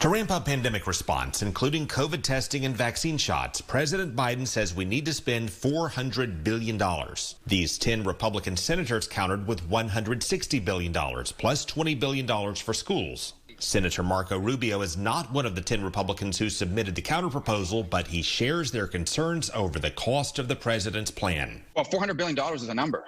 To ramp up pandemic response, including COVID testing and vaccine shots, President Biden says we need to spend $400 billion. These 10 Republican senators countered with $160 billion, plus $20 billion for schools. Senator Marco Rubio is not one of the 10 Republicans who submitted the counterproposal, but he shares their concerns over the cost of the president's plan. Well, $400 billion is a number.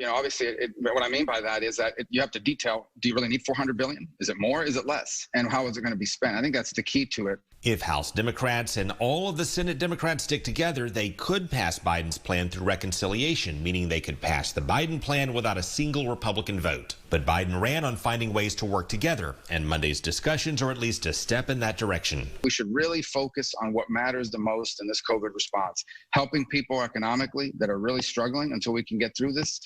Obviously, what I mean by that is that you have to detail, do you really need $400 billion? Is it more? Is it less? And how is it going to be spent? I think that's the key to it. If House Democrats and all of the Senate Democrats stick together, they could pass Biden's plan through reconciliation, meaning they could pass the Biden plan without a single Republican vote. But Biden ran on finding ways to work together, and Monday's discussions are at least a step in that direction. We should really focus on what matters the most in this COVID response, helping people economically that are really struggling until we can get through this,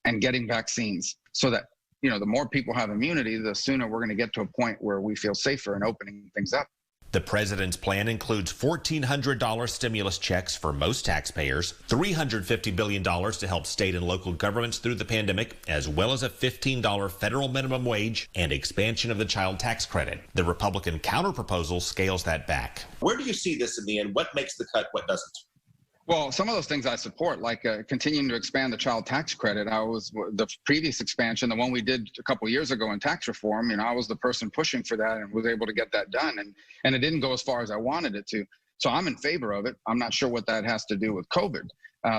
and getting vaccines so that, the more people have immunity, the sooner we're going to get to a point where we feel safer in opening things up. The president's plan includes $1,400 stimulus checks for most taxpayers, $350 billion to help state and local governments through the pandemic, as well as a $15 federal minimum wage and expansion of the child tax credit. The Republican counterproposal scales that back. Where do you see this in the end? What makes the cut, what doesn't? Well, some of those things I support, like continuing to expand the child tax credit. The previous expansion, the one we did a couple of years ago in tax reform, I was the person pushing for that and was able to get that done. And it didn't go as far as I wanted it to. So I'm in favor of it. I'm not sure what that has to do with COVID.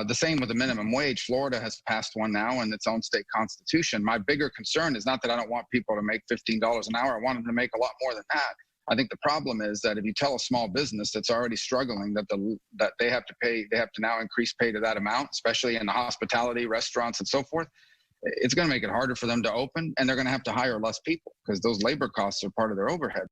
The same with the minimum wage. Florida has passed one now in its own state constitution. My bigger concern is not that I don't want people to make $15 an hour. I want them to make a lot more than that. I think the problem is that if you tell a small business that's already struggling that they have to now increase pay to that amount, especially in the hospitality, restaurants, and so forth, it's going to make it harder for them to open, and they're going to have to hire less people because those labor costs are part of their overhead.